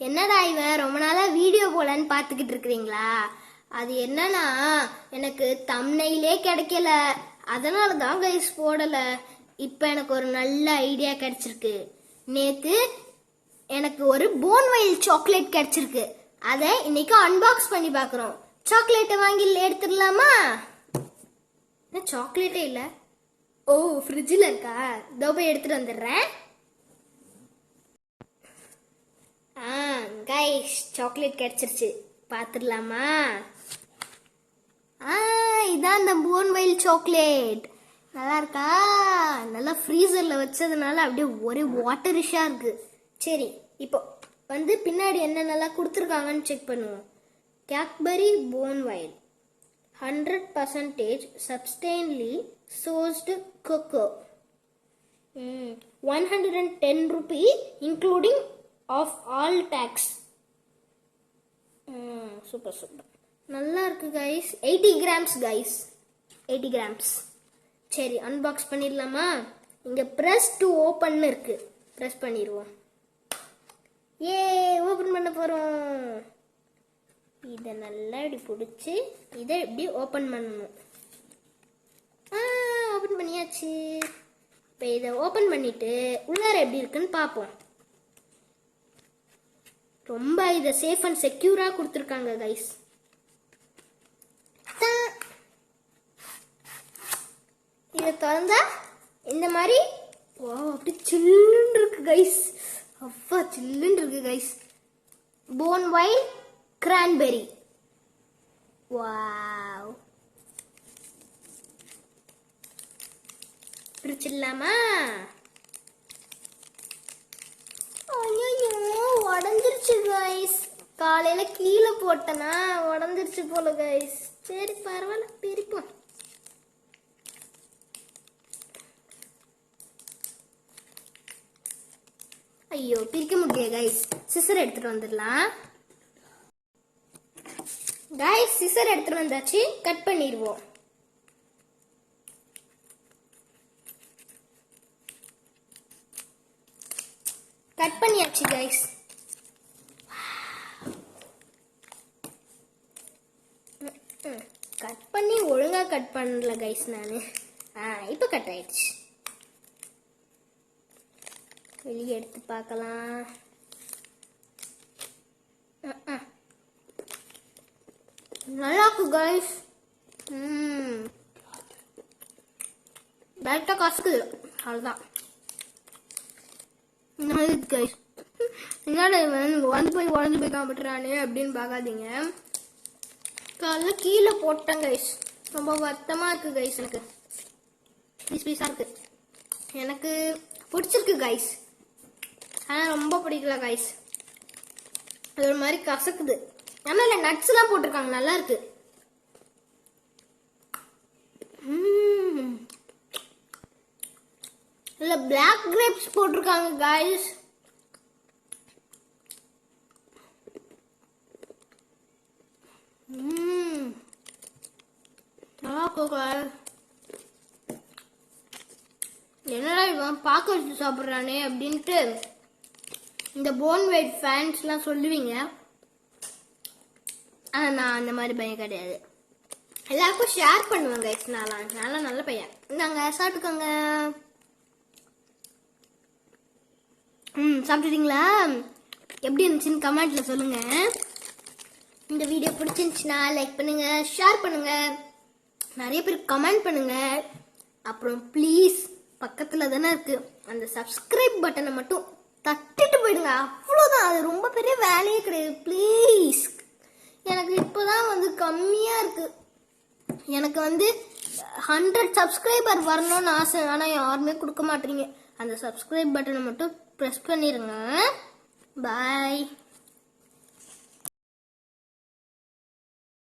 என்னடா இவன் ரொம்ப நாளா வீடியோ போலன்னு பார்த்துக்கிட்டு இருக்கிறீங்களா? அது என்னன்னா எனக்கு தம்ப்நெயிலே கிடைக்கல, அதனால தான் கைஸ் போடல. இப்போ எனக்கு ஒரு நல்ல ஐடியா கிடைச்சிருக்கு. நேத்து எனக்கு ஒரு போன்வைல் சாக்லேட் கிடைச்சிருக்கு. அதை இன்னைக்கு அன்பாக்ஸ் பண்ணி பார்க்குறோம். சாக்லேட்டை வாங்கி எடுத்துடலாமா? சாக்லேட்டே இல்லை. ஓ, ஃப்ரிட்ஜில் இருக்கா? இதோ போய் எடுத்துட்டு வந்துடுறேன். கைஸ், சாக்லேட் கிடைச்சிருச்சு, பார்த்துடலாமா? இதான் அந்த போன்வைல் சாக்லேட். நல்லா இருக்கா? நல்லா ஃப்ரீசரில் வச்சதுனால அப்படியே ஒரே வாட்டரிஷாக இருக்கு. சரி, இப்போ வந்து பின்னாடி என்னென்னலாம் கொடுத்துருக்காங்கன்னு செக் பண்ணுவோம். Cadbury Bournville 100% substantially sourced cocoa, 110 rupee including of all taxes. Super super, நல்லா இருக்கு கைஸ். 80 grams guys, 80 grams. சரி, அன்பாக்ஸ் பண்ணிடலாமா? இங்கே ப்ரெஸ் டு ஓப்பன் இருக்கு, ப்ரெஸ் பண்ணிடுவோம். ஏ, ஓப்பன் பண்ண போகிறோம். இதை நல்லா இப்படி பிடிச்சி இதை இப்படி ஓப்பன் பண்ணணும். ஓப்பன் பண்ணியாச்சு. இப்போ இதை ஓப்பன் பண்ணிட்டு உள்ளார எப்படி இருக்குன்னு பார்ப்போம். ரொம்ப இதை சேஃப் அண்ட் செக்யூராக கொடுத்துருக்காங்க கைஸ். இதை திறந்தா இந்த மாதிரி அப்படி சில்லுன்னு இருக்கு கைஸ். அப்பா, சில்லுன்னு இருக்கு கைஸ். போன்வைல் கிரான்பெரி. வாவ், பிரிச்சிடலாமா? ஐயோ, உடஞ்சிருச்சு கைஸ். காலையில கீழே போட்டனா உடஞ்சிருச்சு போல கைஸ். சரி, பரவாயில்ல, பிரிப்போம். ஐயோ, பிரிக்க முடியாது கைஸ். சிசர் எடுத்துட்டு வந்துடலாம். கைஸ், சிசர் எடுத்துட்டு வந்தாச்சு, கட் பண்ணிடுவோம். கட் பண்ணியாச்சு கைஸ். கட் பண்ணி ஒழுங்கா கட் பண்ணல கைஸ் நானு. இப்போ கட் ஆயிடுச்சு. வெளியே எடுத்து பார்க்கலாம். நல்லா இருக்கு கைஸ். டேரக்டா காசுக்குது, அவ்வளோதான். கைஸ், என்னடா வந்து போய் உடஞ்சு போய் காமிட்டுறானே அப்படின்னு பார்க்காதீங்க. காலைல கீழே போட்டேன் கைஸ். ரொம்ப வருத்தமாக இருக்கு கைஸ். எனக்கு பீஸ் பீஸாக இருக்கு. எனக்கு பிடிச்சிருக்கு கைஸ், ஆனால் ரொம்ப பிடிக்கல கைஸ். அது ஒரு மாதிரி கசக்குது. ஆனால் இல்லை, நட்ஸ் எல்லாம் போட்டிருக்காங்க, நல்லா இருக்கு. இல்லை, பிளாக் கிரேப்ஸ் போட்டிருக்காங்க கைஸ். என்னடா இவன் பார்க்க வச்சு சாப்பிட்றானே அப்படின்ட்டு இந்த போன்வைல் ஃபேன்ஸ்லாம் சொல்லுவீங்க. ஆனால் நான் அந்த மாதிரி பையன் கிடையாது. எல்லாருக்கும் ஷேர் பண்ணுவேன் கைஸ். நான் நல்ல பையன். நாங்கள் சாப்பிட்டுக்கோங்க. சாப்பிட்டுட்டீங்களா? எப்படி இருந்துச்சுன்னு கமெண்ட்ல சொல்லுங்க. இந்த வீடியோ பிடிச்சிருந்துச்சுன்னா லைக் பண்ணுங்க, ஷேர் பண்ணுங்க, நிறைய பேர் கமெண்ட் பண்ணுங்க. அப்புறம் ப்ளீஸ், பக்கத்தில் தானே இருக்கு அந்த சப்ஸ்கிரைப் பட்டனை மட்டும் தட்டிட்டு போயிடுங்க. அவ்வளோதான், அது ரொம்ப பெரிய வேலையே கிடையாது. ப்ளீஸ், எனக்கு இப்போதான் வந்து கம்மியாக இருக்கு. எனக்கு வந்து 100 சப்ஸ்கிரைபர் வரணும்னு ஆசை, ஆனால் யாருமே கொடுக்க மாட்டீங்க. அந்த சப்ஸ்கிரைப் பட்டனை மட்டும் ப்ரெஸ் பண்ணிடுங்க. பாய்.